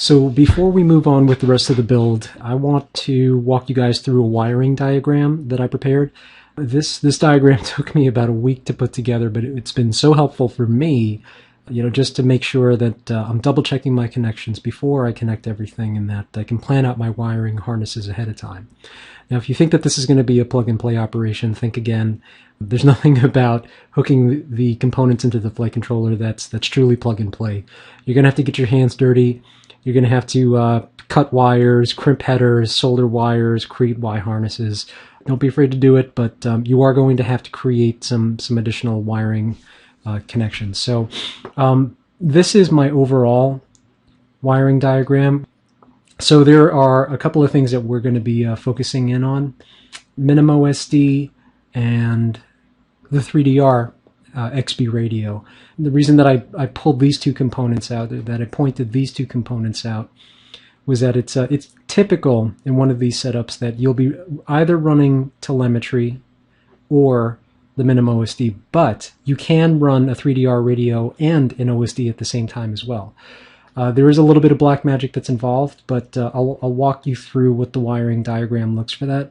So before we move on with the rest of the build, I want to walk you guys through a wiring diagram that I prepared. This diagram took me about a week to put together, but it's been so helpful for me, just to make sure that I'm double checking my connections before I connect everything and that I can plan out my wiring harnesses ahead of time. Now, if you think that this is going to be a plug and play operation, think again. There's nothing about hooking the components into the flight controller that's truly plug and play. You're going to have to get your hands dirty. You're going to have to cut wires, crimp headers, solder wires, create Y harnesses. Don't be afraid to do it, but you are going to have to create some additional wiring connections. So this is my overall wiring diagram. So there are a couple of things that we're going to be focusing in on. MinimOSD and the 3DR XB radio. The reason that I pulled these two components out, that I pointed these two components out, was that it's typical in one of these setups that you'll be either running telemetry or the MinimOSD, but you can run a 3DR radio and an OSD at the same time as well. There is a little bit of black magic that's involved, but I'll walk you through what the wiring diagram looks for that.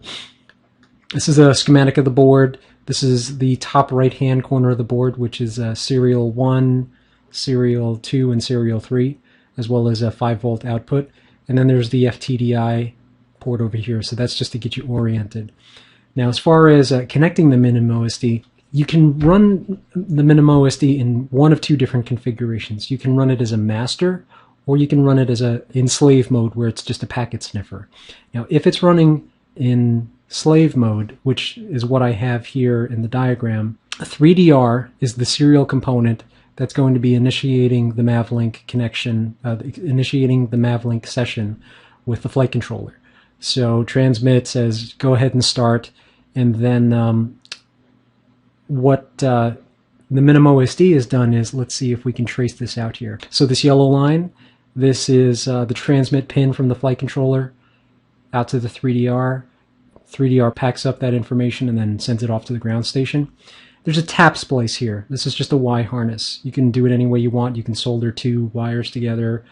This is a schematic of the board. This is the top right-hand corner of the board, which is serial 1, serial 2, and serial 3, as well as a 5-volt output. And then there's the FTDI port over here, so that's just to get you oriented. Now, as far as connecting the MinimOSD, you can run the MinimOSD in one of two different configurations. You can run it as a master, or you can run it as in slave mode, where it's just a packet sniffer. Now, if it's running in slave mode, which is what I have here in the diagram, 3DR is the serial component that's going to be initiating the MAVLink connection, initiating the MAVLink session with the flight controller. So transmit says, go ahead and start, and then what the MinimOSD has done is, let's see if we can trace this out here. So this yellow line, this is the transmit pin from the flight controller out to the 3DR. 3DR packs up that information and then sends it off to the ground station. There's a tap splice here. This is just a Y harness. You can do it any way you want. You can solder two wires together.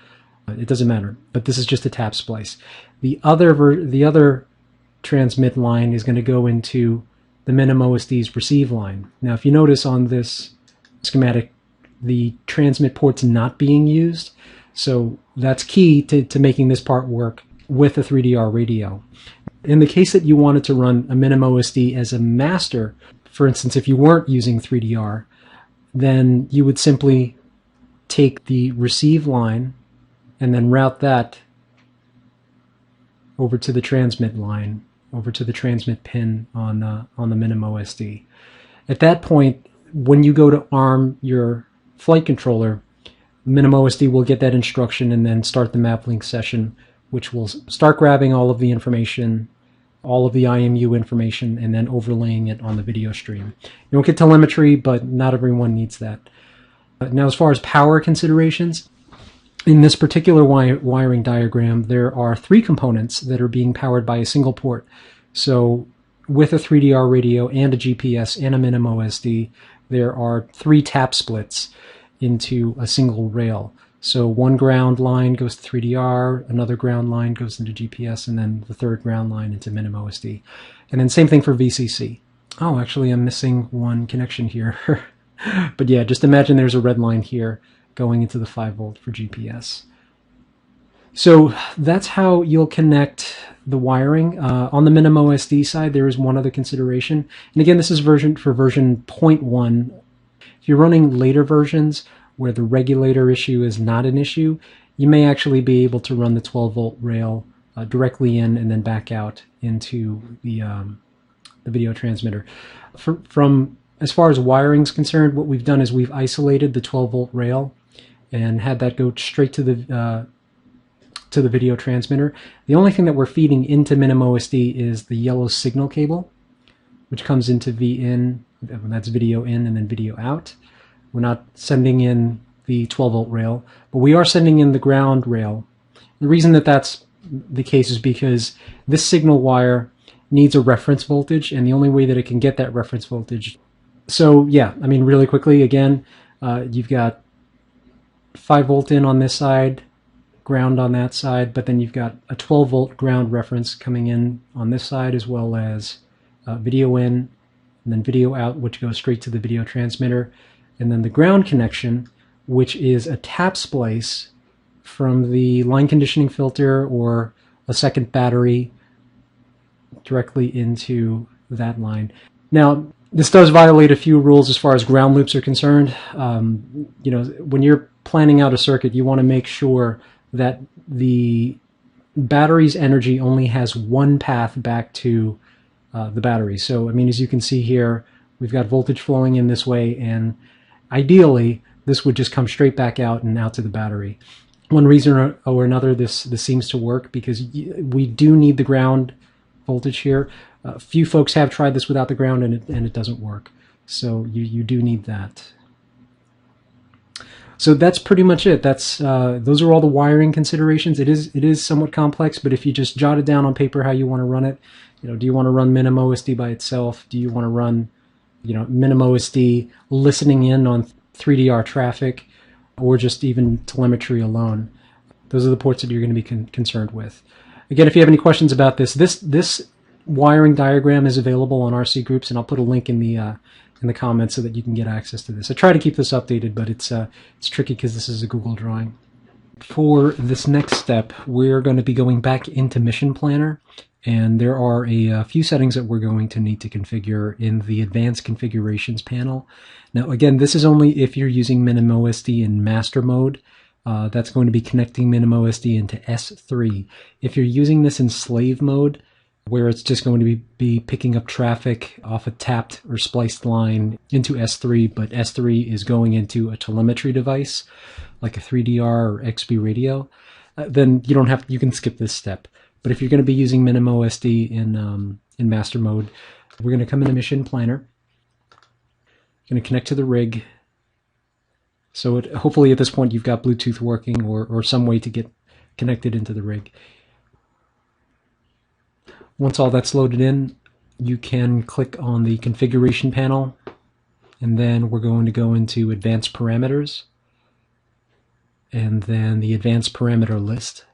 It doesn't matter. But this is just a tap splice. The other transmit line is going to go into the MinimOSD's receive line. Now, if you notice on this schematic, the transmit port's not being used. So that's key to making this part work with a 3DR radio. In the case that you wanted to run a MinimOSD as a master, for instance, if you weren't using 3DR, then you would simply take the receive line and then route that over to the transmit line, over to the transmit pin on the MinimOSD. At that point, when you go to arm your flight controller, MinimOSD will get that instruction and then start the MAVLink session, which will start grabbing all of the information, all of the IMU information, and then overlaying it on the video stream. You won't get telemetry, but not everyone needs that. Now, as far as power considerations, in this particular wiring diagram, there are three components that are being powered by a single port. So with a 3DR radio and a GPS and a MinimOSD, there are three tap splits into a single rail. So one ground line goes to 3DR, another ground line goes into GPS, and then the third ground line into MinimOSD. And then same thing for VCC. Oh, actually I'm missing one connection here. But yeah, just imagine there's a red line here going into the 5-volt for GPS. So that's how you'll connect the wiring. On the MinimOSD side, there is one other consideration. And again, this is version 0.1. If you're running later versions where the regulator issue is not an issue, you may actually be able to run the 12-volt rail directly in and then back out into the video transmitter. From as far as wiring is concerned, what we've done is we've isolated the 12-volt rail and had that go straight to the video transmitter. The only thing that we're feeding into MinimOSD is the yellow signal cable, which comes into VIN, that's video in and then video out. We're not sending in the 12-volt rail, but we are sending in the ground rail. The reason that that's the case is because this signal wire needs a reference voltage, and the only way that it can get that reference voltage. So yeah, I mean, really quickly, again, you've got 5-volt in on this side, ground on that side, but then you've got a 12 volt ground reference coming in on this side, as well as video in, and then video out, which goes straight to the video transmitter, and then the ground connection, which is a tap splice from the line conditioning filter or a second battery directly into that line. Now, this does violate a few rules as far as ground loops are concerned. You know, when you're planning out a circuit, you want to make sure that the battery's energy only has one path back to the battery. So, I mean, as you can see here, we've got voltage flowing in this way, and ideally, this would just come straight back out and out to the battery. One reason or another, this seems to work because we do need the ground voltage here. A few folks have tried this without the ground, and it doesn't work. So you do need that. So that's pretty much it. That's those are all the wiring considerations. It is somewhat complex, but if you just jot it down on paper how you want to run it, you know, do you want to run MinimOSD by itself? Do you want to run, you know, MinimOSD listening in on 3DR traffic, or just even telemetry alone? Those are the ports that you're going to be concerned with. Again, if you have any questions about this wiring diagram is available on RC groups, and I'll put a link in the comments so that you can get access to this. I try to keep this updated, but it's tricky because this is a Google drawing. For this next step, we're going to be going back into Mission Planner, and there are a few settings that we're going to need to configure in the Advanced Configurations panel. Now, again, this is only if you're using MinimOSD in master mode. That's going to be connecting MinimOSD into S3. If you're using this in slave mode, where it's just going to be picking up traffic off a tapped or spliced line into S3, but S3 is going into a telemetry device, like a 3DR or XB radio, then you can skip this step. But if you're going to be using MinimOSD in master mode, we're going to come into Mission Planner. Going to connect to the rig. So hopefully at this point you've got Bluetooth working or some way to get connected into the rig. Once all that's loaded in, you can click on the configuration panel, and then we're going to go into advanced parameters, and then the advanced parameter list.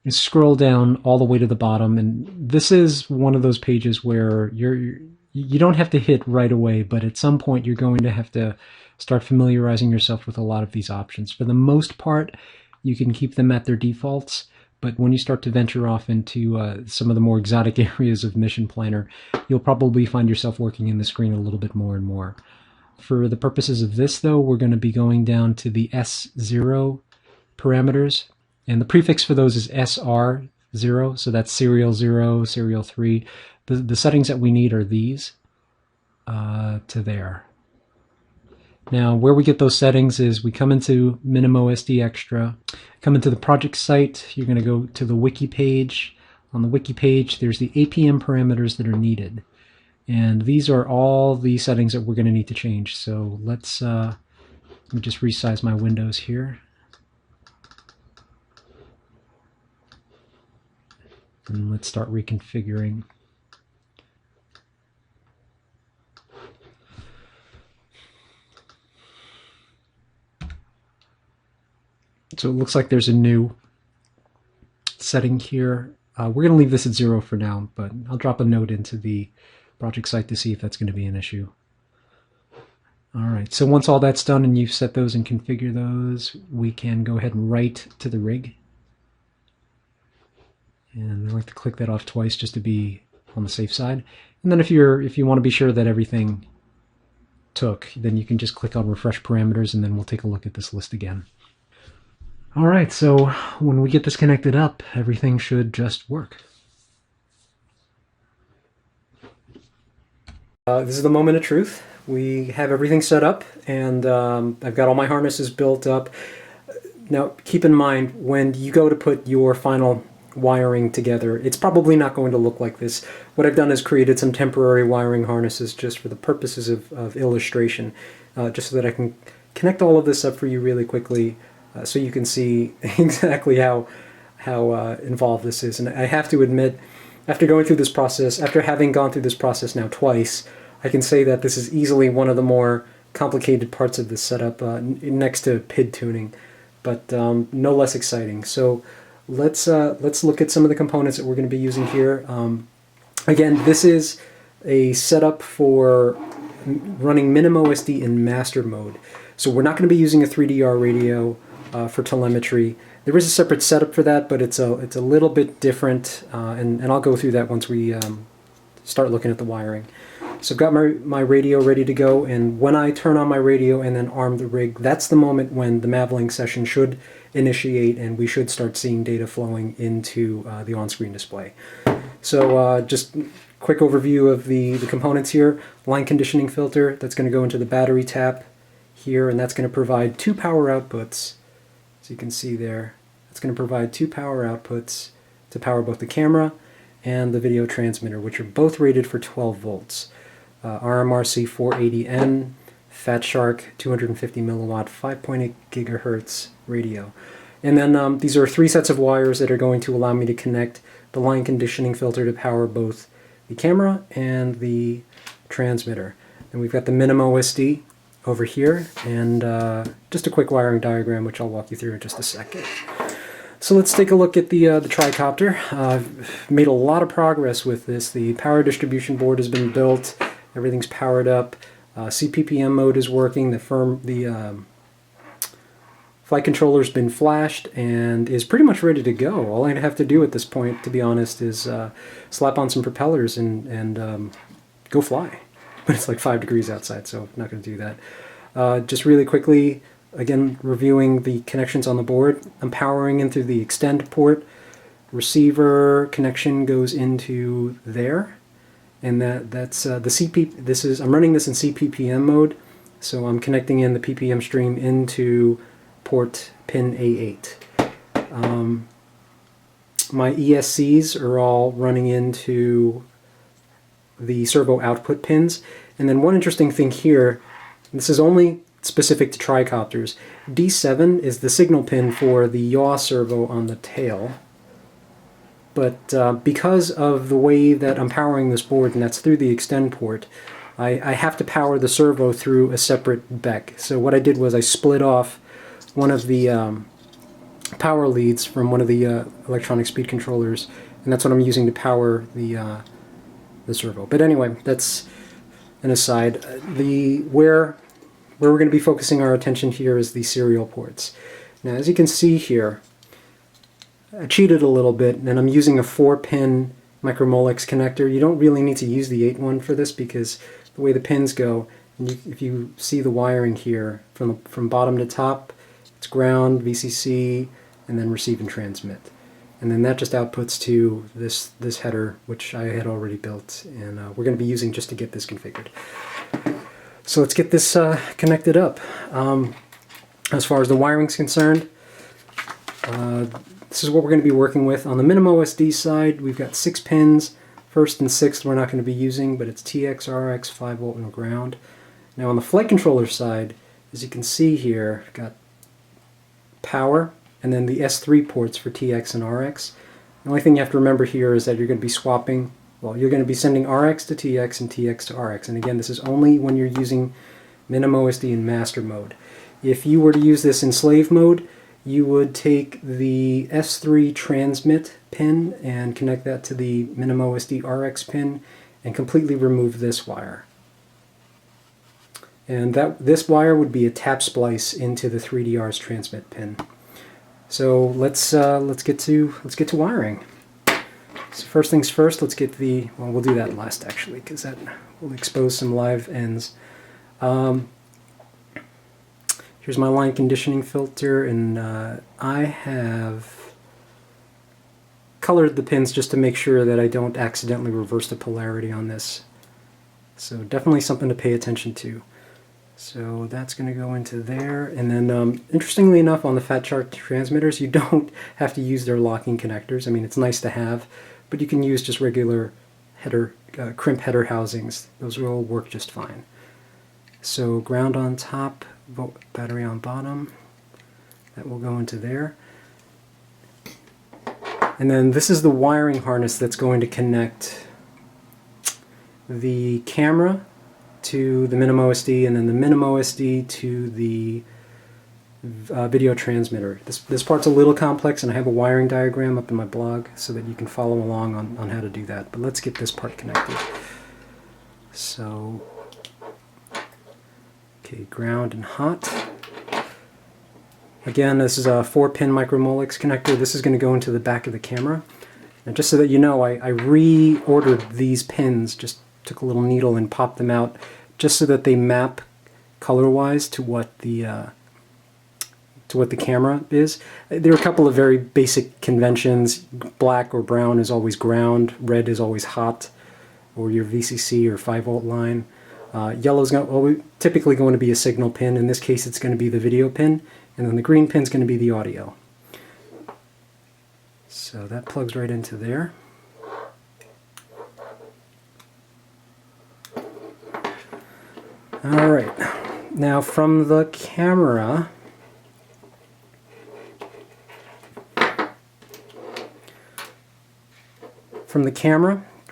You scroll down all the way to the bottom, and this is one of those pages where you don't have to hit right away, but at some point you're going to have to start familiarizing yourself with a lot of these options. For the most part, you can keep them at their defaults, but when you start to venture off into some of the more exotic areas of Mission Planner, you'll probably find yourself working in the screen a little bit more and more. For the purposes of this, though, we're going to be going down to the S0 parameters, and the prefix for those is SR0, so that's serial 0, serial 3. The settings that we need are these to there. Now, where we get those settings is we come into MinimOSD Extra, come into the project site, you're going to go to the wiki page. On the wiki page, there's the APM parameters that are needed. And these are all the settings that we're going to need to change. So let me just resize my windows here. And let's start reconfiguring. So it looks like there's a new setting here. We're going to leave this at 0 for now, but I'll drop a note into the project site to see if that's going to be an issue. All right, so once all that's done and you've set those and configure those, we can go ahead and write to the rig. And I like to click that off twice just to be on the safe side. And then if you want to be sure that everything took, then you can just click on refresh parameters, and then we'll take a look at this list again. All right, so when we get this connected up, everything should just work. This is the moment of truth. We have everything set up, and I've got all my harnesses built up. Now, keep in mind, when you go to put your final wiring together, it's probably not going to look like this. What I've done is created some temporary wiring harnesses just for the purposes of illustration, just so that I can connect all of this up for you really quickly, so you can see exactly how involved this is. And I have to admit, after going through this process, after having gone through this process now twice, I can say that this is easily one of the more complicated parts of this setup, next to PID tuning. but no less exciting. So let's look at some of the components that we're going to be using here. Again, this is a setup for running MinimOSD in master mode. So we're not going to be using a 3DR radio for telemetry. There is a separate setup for that, but it's a little bit different, and I'll go through that once we start looking at the wiring. So I've got my radio ready to go, and when I turn on my radio and then arm the rig, that's the moment when the Mavlink session should initiate and we should start seeing data flowing into the on-screen display. So just quick overview of the components here. Line conditioning filter, that's going to go into the battery tap here, and that's going to provide 2 power outputs. So you can see there, it's going to provide 2 power outputs to power both the camera and the video transmitter, which are both rated for 12 volts. RMRC 480N, Fat Shark 250 milliwatt, 5.8 gigahertz radio. And then these are 3 sets of wires that are going to allow me to connect the line conditioning filter to power both the camera and the transmitter. And we've got the MinimOSD over here, and just a quick wiring diagram which I'll walk you through in just a second. So let's take a look at the tricopter. I've made a lot of progress with this. The power distribution board has been built, everything's powered up, CPPM mode is working, the flight controller's been flashed and is pretty much ready to go. All I have to do at this point, to be honest, is slap on some propellers and go fly. But it's like 5 degrees outside, so I'm not going to do that. Just really quickly, again, reviewing the connections on the board. I'm powering in through the extend port. Receiver connection goes into there, and that's the CP. I'm running this in CPPM mode, so I'm connecting in the PPM stream into port pin A8. My ESCs are all running into the servo output pins. And then one interesting thing here, this is only specific to tricopters, D7 is the signal pin for the yaw servo on the tail. But because of the way that I'm powering this board, and that's through the extend port, I have to power the servo through a separate BEC. So what I did was I split off one of the power leads from one of the electronic speed controllers, and that's what I'm using to power the servo. But anyway, that's an aside. Where we're going to be focusing our attention here is the serial ports. Now, as you can see here, I cheated a little bit, and I'm using a 4-pin micromolex connector. You don't really need to use the 8 one for this because the way the pins go, and if you see the wiring here from bottom to top, it's ground, VCC, and then receive and transmit. And then that just outputs to this header, which I had already built, and we're going to be using just to get this configured. So let's get this connected up. As far as the wiring's concerned, this is what we're going to be working with. On the MinimOSD side, we've got 6 pins. First and sixth we're not going to be using, but it's TX, RX, 5 volt, and ground. Now on the flight controller side, as you can see here, we've got power, and then the S3 ports for TX and RX. The only thing you have to remember here is that you're going to be swapping, well, you're going to be sending RX to TX and TX to RX. And again, this is only when you're using MinimOSD in master mode. If you were to use this in slave mode, you would take the S3 transmit pin and connect that to the MinimOSD RX pin and completely remove this wire. And this wire would be a tap splice into the 3DR's transmit pin. So let's get to wiring. So first things first, let's get we'll do that last actually, because that will expose some live ends. Here's my line conditioning filter, and I have colored the pins just to make sure that I don't accidentally reverse the polarity on this. So definitely something to pay attention to. So that's going to go into there, and then interestingly enough, on the Fat Shark transmitters, you don't have to use their locking connectors. I mean, it's nice to have, but you can use just regular header, crimp header housings. Those will work just fine. So ground on top, battery on bottom, that will go into there. And then this is the wiring harness that's going to connect the camera to the MinimOSD, and then the MinimOSD to the video transmitter. This part's a little complex, and I have a wiring diagram up in my blog so that you can follow along on how to do that. But let's get this part connected. So, okay, ground and hot. Again, this is a 4-pin micromolix connector. This is going to go into the back of the camera. And just so that you know, I reordered these pins, just took a little needle and popped them out, just so that they map color-wise to what the camera is. There are a couple of very basic conventions. Black or brown is always ground, red is always hot, or your VCC or 5-volt line. Yellow is typically going to be a signal pin. In this case, it's going to be the video pin, and then the green pin is going to be the audio. So that plugs right into there. All right, now from the camera,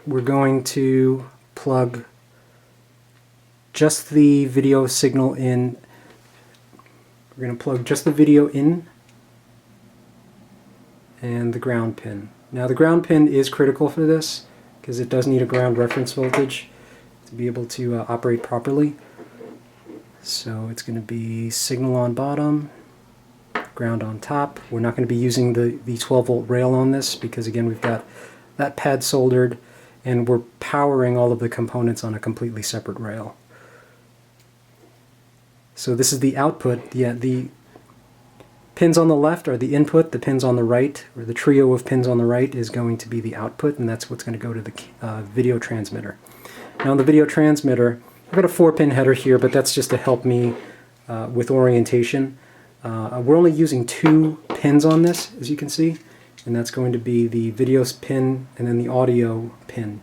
we're going to plug just the video signal in. We're going to plug just the video in and the ground pin. Now the ground pin is critical for this because it does need a ground reference voltage to be able to operate properly. So it's going to be signal on bottom, ground on top. We're not going to be using the 12-volt rail on this because, again, we've got that pad soldered and we're powering all of the components on a completely separate rail. So this is the output. The pins on the left are the input, the pins on the right, or the trio of pins on the right, is going to be the output, and that's what's going to go to the video transmitter. Now on the video transmitter, I've got a 4-pin header here, but that's just to help me with orientation. We're only using 2 pins on this, as you can see, and that's going to be the video pin and then the audio pin.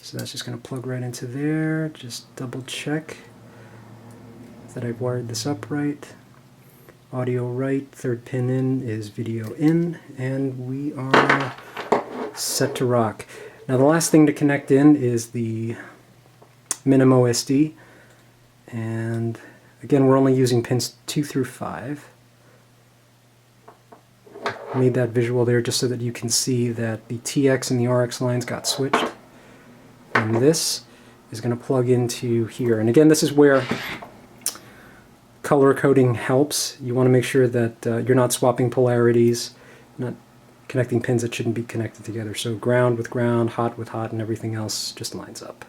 So that's just going to plug right into there. Just double check that I've wired this up right. Audio right, 3rd pin in is video in, and we are set to rock. Now the last thing to connect in is the MinimOSD, and again we're only using pins 2 through 5. I made that visual there just so that you can see that the TX and the RX lines got switched. And this is going to plug into here. And again, this is where color coding helps. You want to make sure that you're not swapping polarities, not connecting pins that shouldn't be connected together. So ground with ground, hot with hot, and everything else just lines up.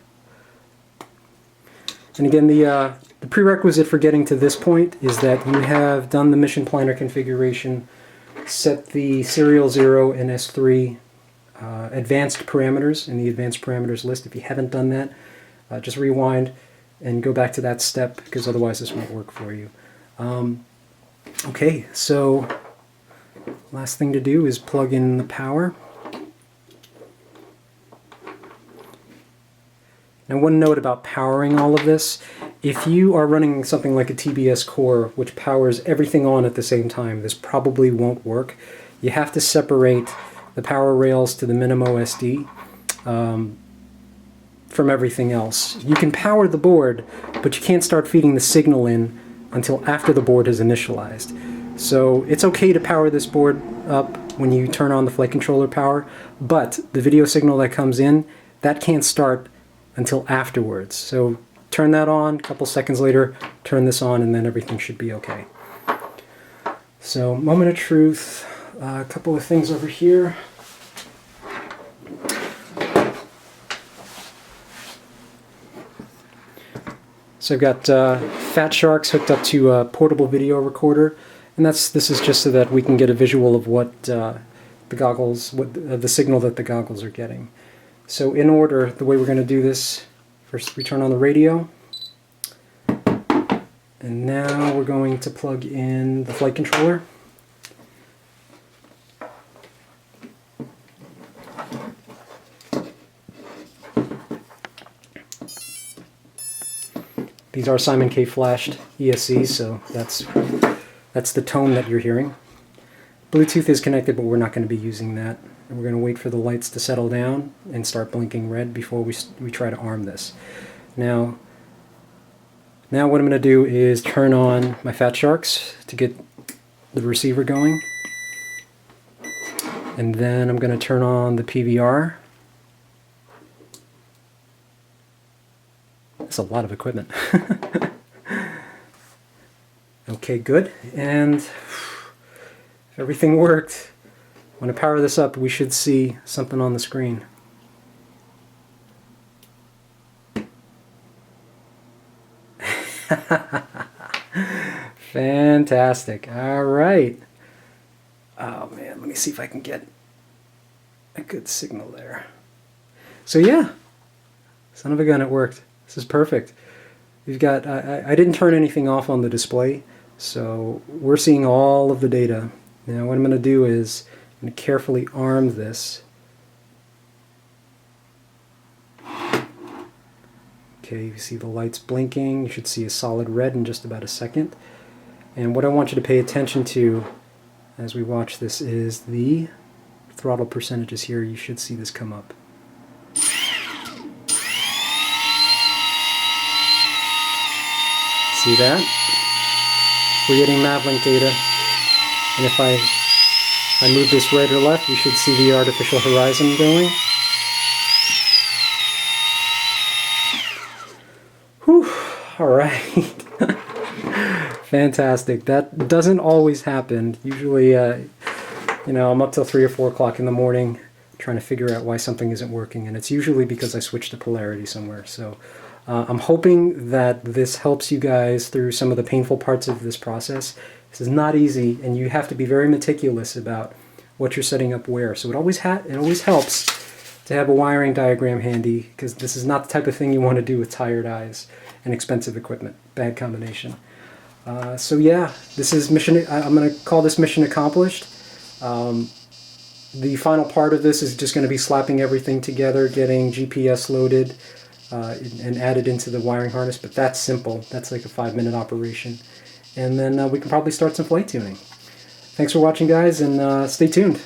And again, the prerequisite for getting to this point is that you have done the mission planner configuration, set the serial 0 and S3 advanced parameters in the advanced parameters list. If you haven't done that, just rewind and go back to that step, because otherwise this won't work for you. Okay, so last thing to do is plug in the power. Now, one note about powering all of this: if you are running something like a TBS core which powers everything on at the same time, this probably won't work. You have to separate the power rails to the MinimOSD from everything else. You can power the board, but you can't start feeding the signal in until after the board is initialized. So it's okay to power this board up when you turn on the flight controller power, but the video signal that comes in, that can't start until afterwards. So turn that on, a couple seconds later, turn this on, and then everything should be okay. So, moment of truth, a couple of things over here. So I've got Fat Sharks hooked up to a portable video recorder, and this is just so that we can get a visual of what the signal that the goggles are getting. So in order, the way we're going to do this, first we turn on the radio, and now we're going to plug in the flight controller. These are Simon K. flashed ESCs, so that's the tone that you're hearing. Bluetooth is connected, but we're not going to be using that. And we're going to wait for the lights to settle down and start blinking red before we try to arm this. Now, Now what I'm going to do is turn on my Fat Sharks to get the receiver going. And then I'm going to turn on the PVR. That's a lot of equipment. Okay, good. And if everything worked, when I power this up, we should see something on the screen. Fantastic. All right. Oh man, let me see if I can get a good signal there. So yeah, son of a gun, it worked. This is perfect. We've got, I didn't turn anything off on the display, so we're seeing all of the data. Now what I'm going to do is I'm going to carefully arm this. Okay, you see the lights blinking. You should see a solid red in just about a second. And what I want you to pay attention to as we watch this is the throttle percentages here. You should see this come up. See that? We're getting Mavlink data. And if I move this right or left, you should see the artificial horizon going. Whew, alright. Fantastic. That doesn't always happen. Usually, you know, I'm up till 3 or 4 o'clock in the morning trying to figure out why something isn't working, and it's usually because I switched to polarity somewhere. So I'm hoping that this helps you guys through some of the painful parts of this process. This is not easy, and you have to be very meticulous about what you're setting up where. So it always helps to have a wiring diagram handy, because this is not the type of thing you want to do with tired eyes and expensive equipment. Bad combination. So yeah, this is I'm going to call this mission accomplished. The final part of this is just going to be slapping everything together, getting GPS loaded and added into the wiring harness, but that's simple. That's like a 5-minute operation. And then we can probably start some flight tuning. Thanks for watching, guys, and stay tuned.